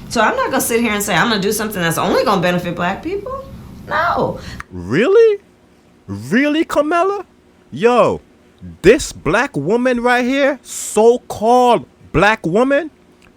So I'm not going to sit here and say I'm going to do something that's only going to benefit black people. No. Really? Really, Kamala? Yo, this black woman right here, so-called black woman,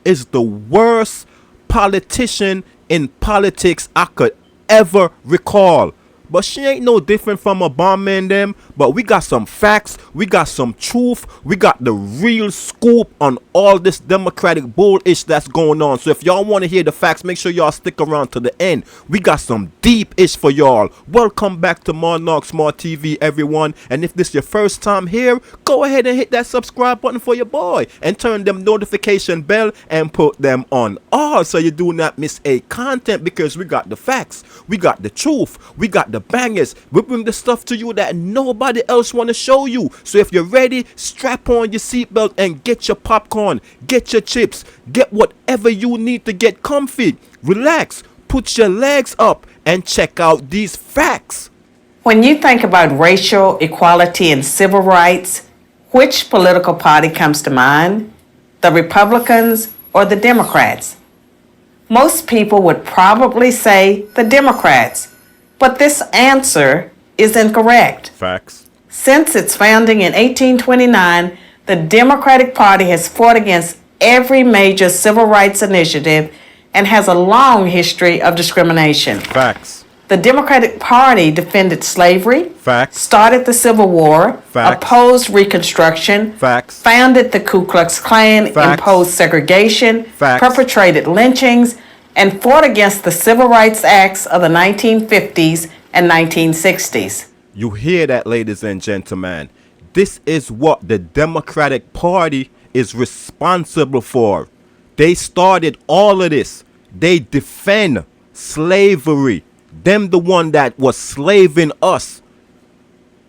is the worst politician in politics I could ever recall. But she ain't no different from Obama and them. But we got some facts. We got some truth. We got the real scoop on all this Democratic bullish that's going on. So if y'all want to hear the facts, make sure y'all stick around to the end. We got some deep ish for y'all. Welcome back to Monarch Smart TV, everyone. And if this is your first time here, go ahead and hit that subscribe button for your boy. And turn them notification bell and put them on all so you do not miss a content, because we got the facts. We got the truth. We got the bangers. We bring the stuff to you that nobody else want to show you. So if you're ready, strap on your seatbelt and get your popcorn, get your chips, get whatever you need to get comfy. Relax, put your legs up, and check out these facts. When you think about racial equality and civil rights, which political party comes to mind? The Republicans or the Democrats? Most people would probably say the Democrats, but this answer is incorrect. Facts. Since its founding in 1829, the Democratic Party has fought against every major civil rights initiative and has a long history of discrimination. Facts. The Democratic Party defended slavery, Facts. started the Civil War, Facts. opposed Reconstruction, Facts. founded the Ku Klux Klan, Facts. imposed segregation, Facts. perpetrated lynchings, and fought against the Civil Rights Acts of the 1950s and 1960s. You hear that, ladies and gentlemen? This is what the Democratic Party is responsible for. They started all of this. They defend slavery. Them the one that was slaving us.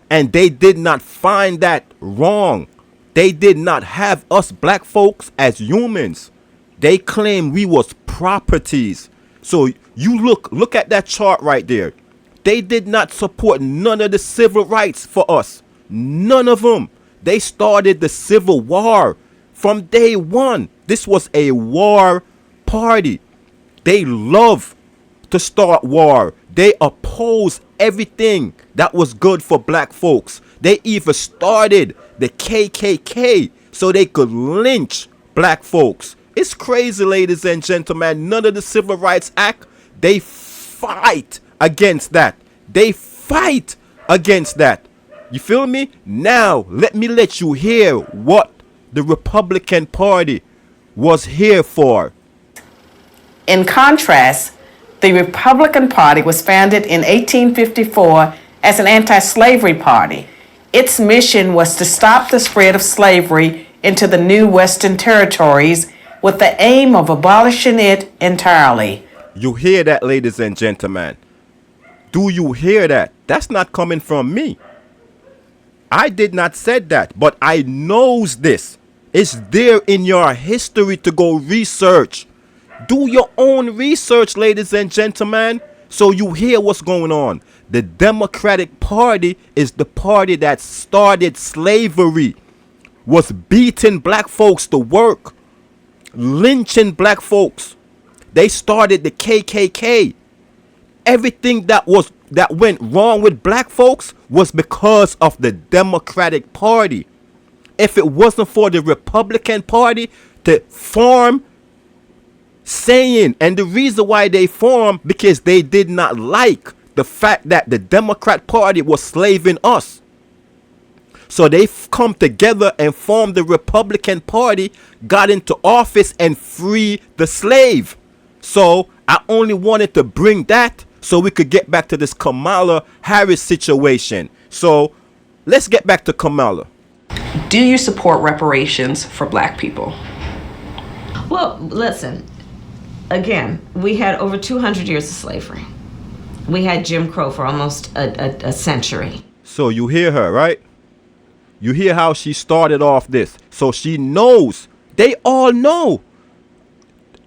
And they did not find that wrong. They did not have us black folks as humans. They claim we was properties. So you look at that chart right there. They did not support none of the civil rights for us. None of them. They started the Civil War from day one. This was a war party. They love to start war. They oppose everything that was good for black folks. They even started the KKK so they could lynch black folks. It's crazy, ladies and gentlemen. None of the Civil Rights Act, they fight against that. They fight against that. You feel me? Now, let me let you hear what the Republican Party was here for. In contrast, the Republican Party was founded in 1854 as an anti-slavery party. Its mission was to stop the spread of slavery into the new Western territories with the aim of abolishing it entirely. You hear that, ladies and gentlemen? Do you hear that? That's not coming from me. I did not say that, but I knows this. It's there in your history to go research. Do your own research, ladies and gentlemen, so you hear what's going on. The Democratic Party is the party that started slavery, was beating black folks to work, lynching black folks. They started the KKK. Everything that went wrong with black folks was because of the Democratic Party. If it wasn't for the Republican Party to form, saying, and the reason why they formed, because they did not like the fact that the Democrat Party was slaving us. So they come together and formed the Republican Party, got into office and free the slave. So I only wanted to bring that so we could get back to this Kamala Harris situation. So let's get back to Kamala. Do you support reparations for black people? Well, listen, again, we had over 200 years of slavery. We had Jim Crow for almost a century. So you hear her, right? You hear how she started off this. So she knows. They all know.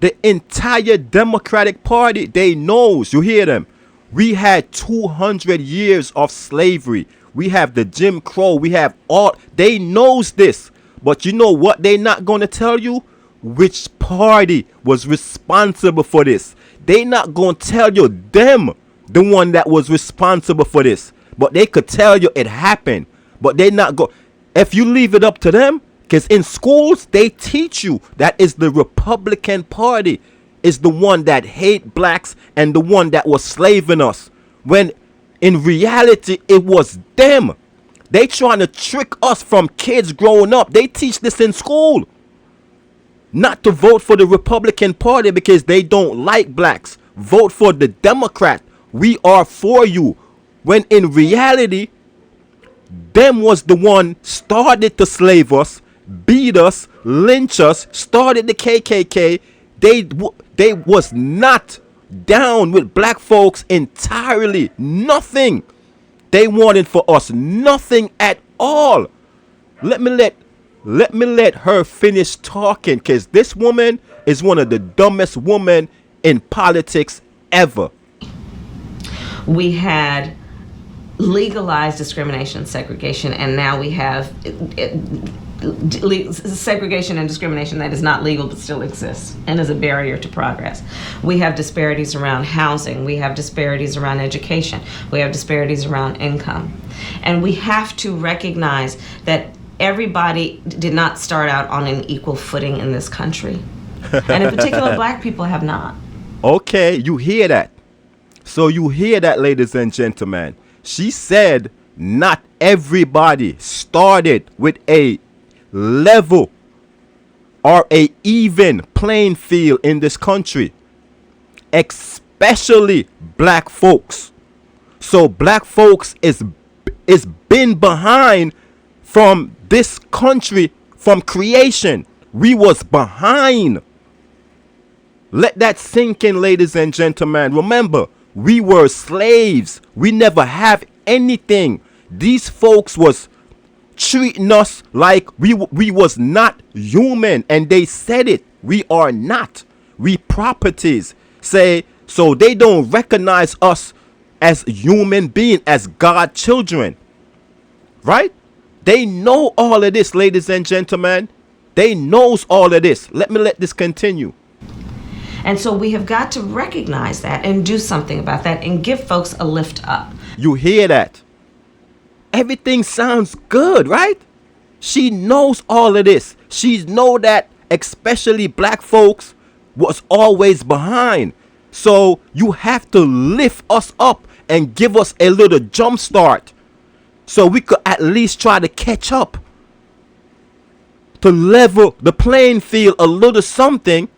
The entire Democratic Party, they knows. You hear them. We had 200 years of slavery. We have the Jim Crow. We have all. They knows this. But you know what they not going to tell you? which party was responsible for this. They not gonna tell you them the one that was responsible for this, but they could tell you it happened. But they not go. If you leave it up to them, because in schools they teach you that is the Republican Party is the one that hate blacks and the one that was slaving us, when in reality it was them. They trying to trick us from kids growing up. They teach this in school, not to vote for the Republican Party because they don't like blacks. Vote for the Democrat. We are for you. When in reality, them was the one started to slave us, beat us, lynch us, started the KKK. They was not down with black folks entirely. Nothing. They wanted for us nothing at all. Let me let her finish talking, because this woman is one of the dumbest women in politics ever. We had legalized discrimination and segregation, and now we have segregation and discrimination that is not legal but still exists and is a barrier to progress. We have disparities around housing. We have disparities around education. We have disparities around income. And we have to recognize that everybody did not start out on an equal footing in this country. And in particular, black people have not. Okay, you hear that? So you hear that, ladies and gentlemen. She said not everybody started with a level or a even playing field in this country, especially black folks. So black folks is been behind from this country from creation. We was behind. Let that sink in, ladies and gentlemen. Remember, we were slaves. We never have anything. These folks was treating us like we was not human, and they said it. We are not. We properties. Say, so they don't recognize us as human beings, as God children. Right? They know all of this, ladies and gentlemen. They knows all of this. Let this continue. And so we have got to recognize that and do something about that and give folks a lift up. You hear that? Everything sounds good, right? She knows all of this. She know that especially black folks was always behind. So you have to lift us up and give us a little jump start so we could at least try to catch up, to level the playing field a little something,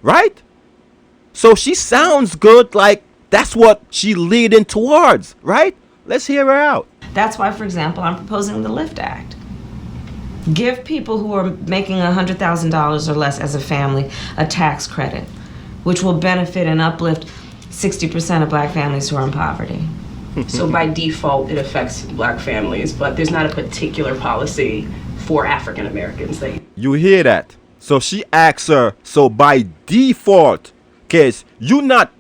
right? So she sounds good, like that's what she leading towards, right? Let's hear her out. That's why, for example, I'm proposing the LIFT Act. Give people who are making $100,000 or less as a family a tax credit, which will benefit and uplift 60% of black families who are in poverty. So by default, it affects black families, but there's not a particular policy for African Americans. You hear that? So she asks her, so by default, because you not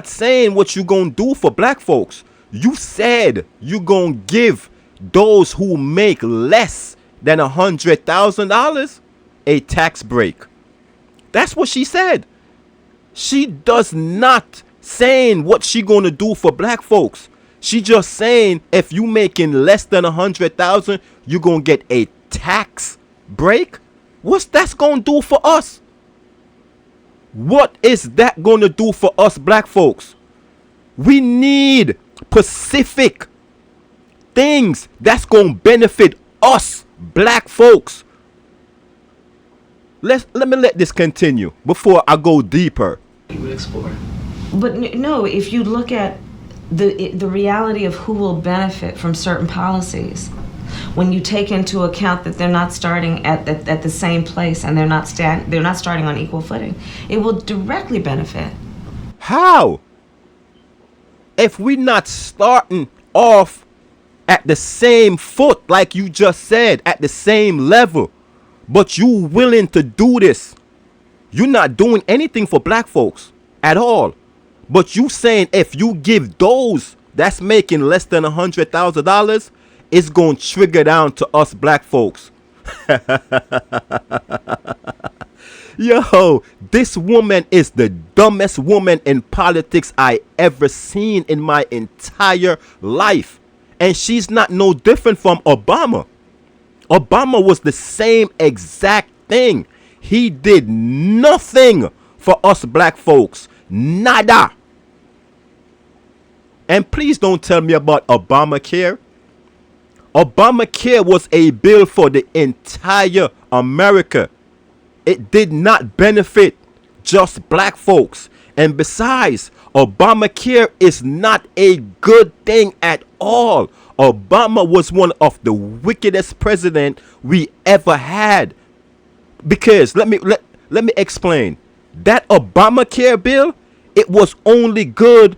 saying what you gonna do for black folks. You said you gonna give those who make less than $100,000 a tax break. That's what she said. She does not saying what she gonna do for black folks. She just saying if you making less than 100,000, you gonna get a tax break. What's that gonna do for us? What is that gonna do for us black folks? We need specific things that's gonna benefit us black folks. Let me let this continue before I go deeper. You would explore. But no, if you look at the reality of who will benefit from certain policies, when you take into account that they're not starting at the same place and they're not starting on equal footing, it will directly benefit. How? If we not starting off at the same foot, like you just said, at the same level, but you willing to do this, you're not doing anything for black folks at all. But you saying if you give those that's making less than $100,000, it's going to trigger down to us black folks. Yo, this woman is the dumbest woman in politics I ever seen in my entire life. And she's not no different from Obama. Obama was the same exact thing. He did nothing for us black folks. Nada. And please don't tell me about Obamacare. Obamacare was a bill for the entire America. It did not benefit just black folks. And besides, Obamacare is not a good thing at all. Obama was one of the wickedest president we ever had. Because let me explain. That Obamacare bill, it was only good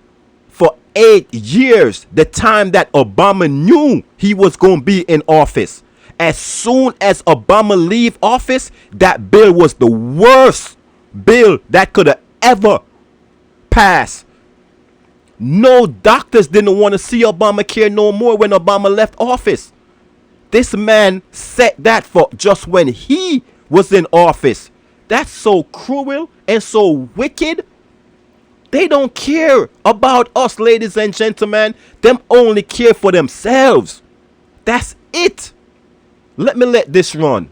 for 8 years, the time that Obama knew he was going to be in office. As soon as Obama leave office, that bill was the worst bill that could have ever passed. No doctors didn't want to see Obamacare no more when Obama left office. This man set that for just when he was in office. That's so cruel and so wicked. They don't care about us, ladies and gentlemen. Them only care for themselves. That's it. Let me let this run.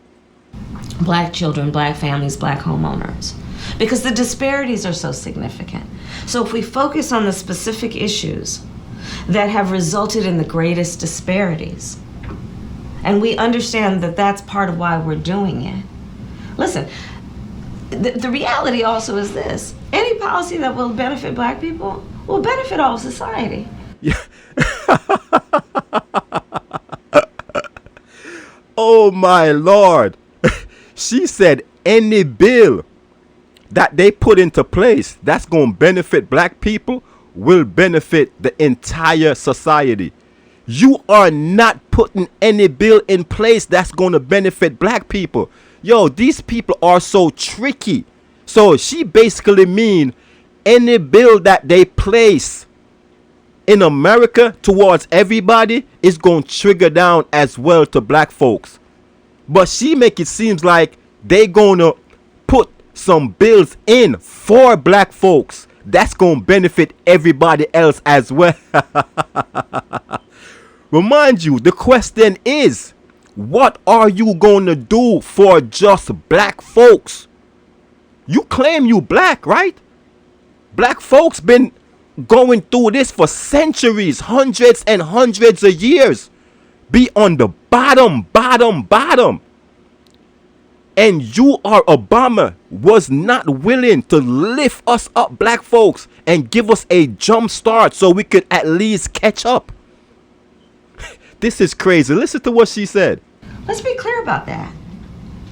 Black children, black families, black homeowners. Because the disparities are so significant. So if we focus on the specific issues that have resulted in the greatest disparities, and we understand that that's part of why we're doing it. Listen, the reality also is this. Any policy that will benefit black people will benefit all of society. Yeah. Oh my Lord. She said any bill that they put into place that's going to benefit black people will benefit the entire society. You are not putting any bill in place that's going to benefit black people. Yo, these people are so tricky. So she basically mean any bill that they place in America towards everybody is going to trigger down as well to black folks. But she make it seems like they going to put some bills in for black folks that's going to benefit everybody else as well. Remind you, the question is, what are you going to do for just black folks? You claim you black, right? Black folks been going through this for centuries, hundreds and hundreds of years. Be on the bottom. And you are Obama was not willing to lift us up, black folks, and give us a jump start so we could at least catch up. This is crazy. Listen to what she said. Let's be clear about that.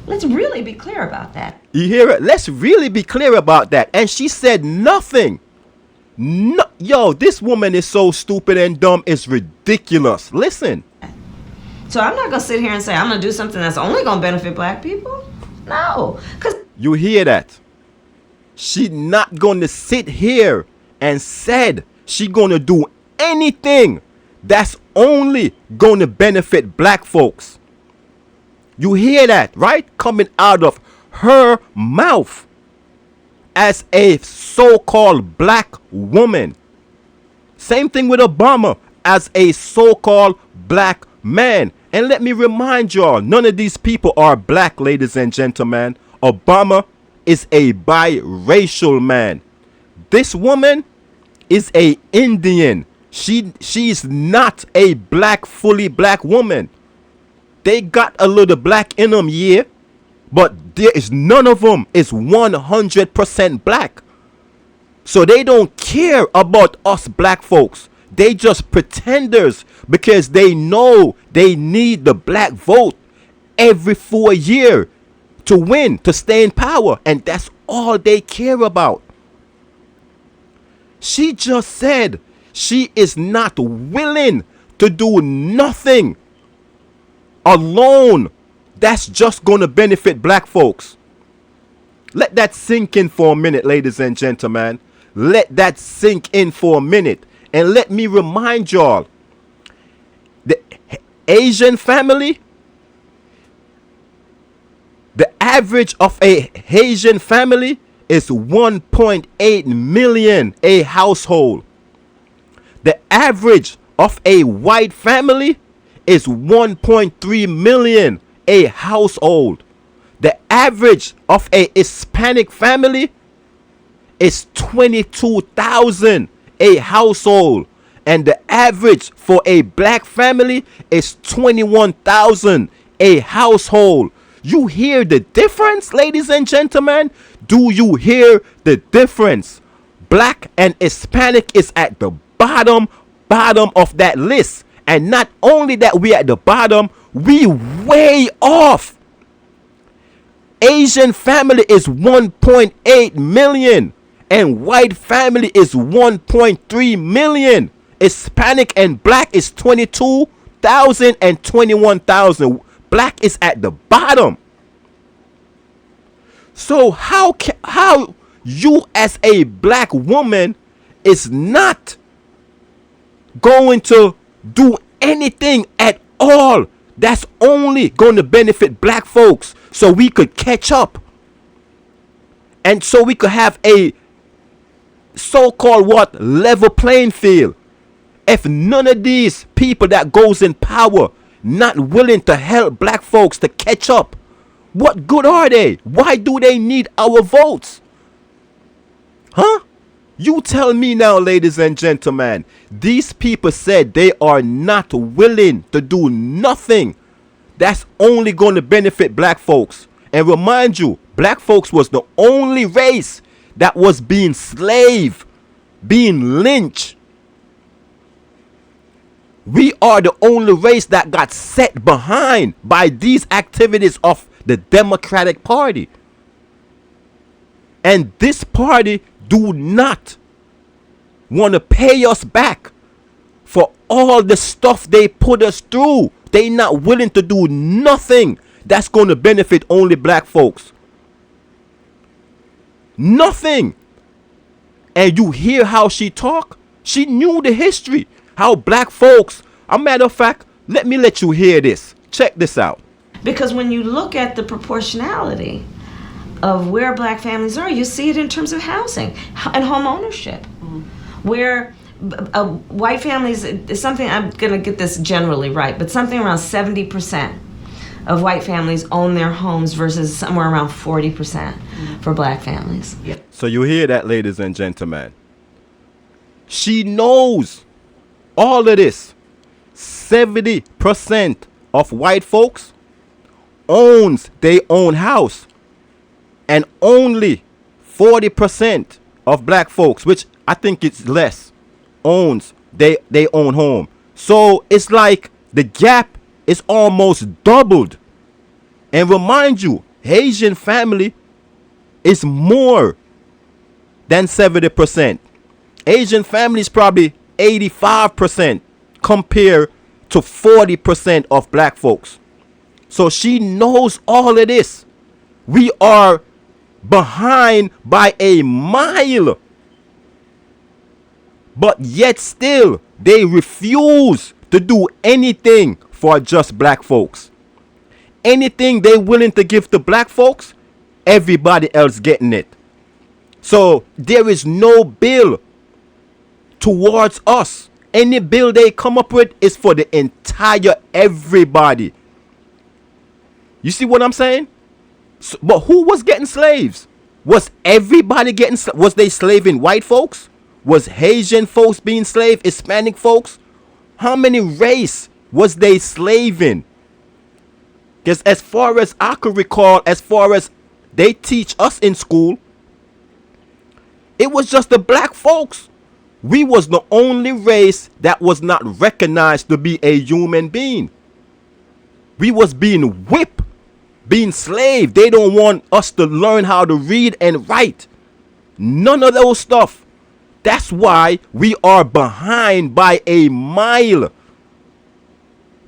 Let's really be clear about that. You hear it? Let's really be clear about that. And she said nothing. No, yo, this woman is so stupid and dumb. It's ridiculous. Listen. So I'm not going to sit here and say I'm going to do something that's only going to benefit black people. No. You hear that? She not going to sit here and said she going to do anything that's only going to benefit black folks. You hear that, right? Coming out of her mouth as a so-called black woman. Same thing with Obama as a so-called black man. And let me remind y'all, none of these people are black, ladies and gentlemen. Obama is a biracial man. This woman is a Indian. She's not a black, fully black woman. They got a little black in them, yeah, but there is none of them is 100% black. So they don't care about us black folks. They just pretenders because they know they need the black vote every 4 years to win, to stay in power. And that's all they care about. She just said she is not willing to do nothing alone that's just going to benefit black folks. Let that sink in for a minute, ladies and gentlemen. Let that sink in for a minute. And let me remind y'all, the Asian family, The average of a Haitian family is 1.8 million a household. The average of a white family is 1.3 million a household. The average of a Hispanic family is 22,000 a household. And the average for a black family is 21,000 a household. You hear the difference, ladies and gentlemen? Do you hear the difference? Black and Hispanic is at the bottom of that list. And not only that we at the bottom, we way off. Asian family is 1.8 million and white family is 1.3 million. Hispanic and black is 22,000 and 21,000. Black is at the bottom. So how you as a black woman is not going to do anything at all that's only going to benefit black folks so we could catch up and so we could have a so-called level playing field? If none of these people that goes in power not willing to help black folks to catch up, what good are they? Why do they need our votes? Huh? You tell me now, ladies and gentlemen. These people said they are not willing to do nothing that's only going to benefit black folks. And remind you, black folks was the only race that was being slave, being lynched. We are the only race that got set behind by these activities of the Democratic Party. And this party do not want to pay us back for all the stuff they put us through. They not willing to do nothing that's going to benefit only black folks. Nothing. And you hear how she talk? She knew the history. How black folks, a matter of fact, let me let you hear this. Check this out. Because when you look at the proportionality of where black families are, you see it in terms of housing and home ownership. Where white families, is something, I'm going to get this generally right, but something around 70% of white families own their homes versus somewhere around 40% for black families. So you hear that, ladies and gentlemen. She knows all of this. 70% of white folks owns their own house. And only 40% of black folks, which I think it's less, owns their own home. So it's like the gap is almost doubled. And remind you, Haitian family is more than 70%. Asian family is probably 85% compared to 40% of black folks. So she knows all of this. We are behind by a mile. But yet still, they refuse to do anything for just black folks. Anything they willing to give to black folks, everybody else getting it. So there is no bill towards us. Any bill they come up with is for the entire everybody. You see what I'm saying? So, but who was getting slaves? Was everybody getting was they slaving white folks? Was Haitian folks being slave? Hispanic folks? How many race was they slaving? Because as far as I could recall, as far as they teach us in school, it was just the black folks. We was the only race that was not recognized to be a human being. We was being whipped, being slave. They don't want us to learn how to read and write. None of those stuff. That's why we are behind by a mile.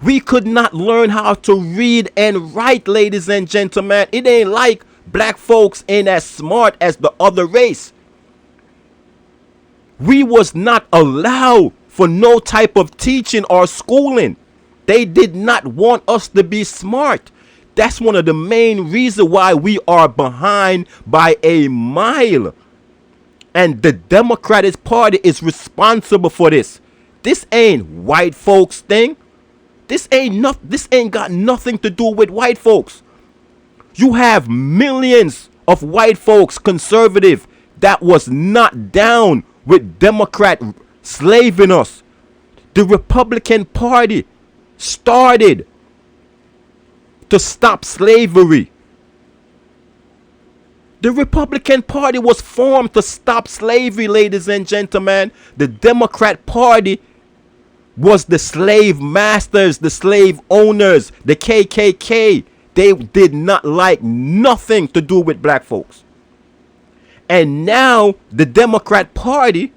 We could not learn how to read and write, ladies and gentlemen. It ain't like black folks ain't as smart as the other race. We was not allowed for no type of teaching or schooling. They did not want us to be smart. That's one of the main reasons why we are behind by a mile. And the Democratic Party is responsible for this. This ain't white folks thing. This ain't got nothing to do with white folks. You have millions of white folks, conservative, that was not down with Democrat slaving us. The Republican Party started to stop slavery. The Republican Party was formed to stop slavery, ladies and gentlemen. The Democrat Party was the slave masters, the slave owners, the KKK. They did not like nothing to do with black folks. And now the Democrat Party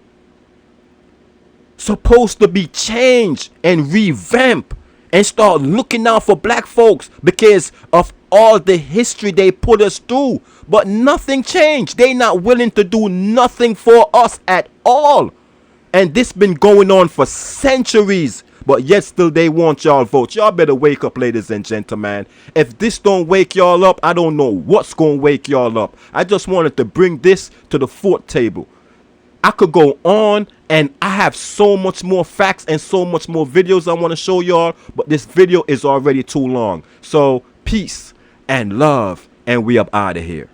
supposed to be changed and revamped and start looking out for black folks because of all the history they put us through. But nothing changed. They not willing to do nothing for us at all. And this been going on for centuries. But yet still they want y'all votes. Y'all better wake up, ladies and gentlemen. If this don't wake y'all up, I don't know what's going to wake y'all up. I just wanted to bring this to the fourth table. I could go on and I have so much more facts and so much more videos I want to show y'all. But this video is already too long. So peace and love. And we up out of here.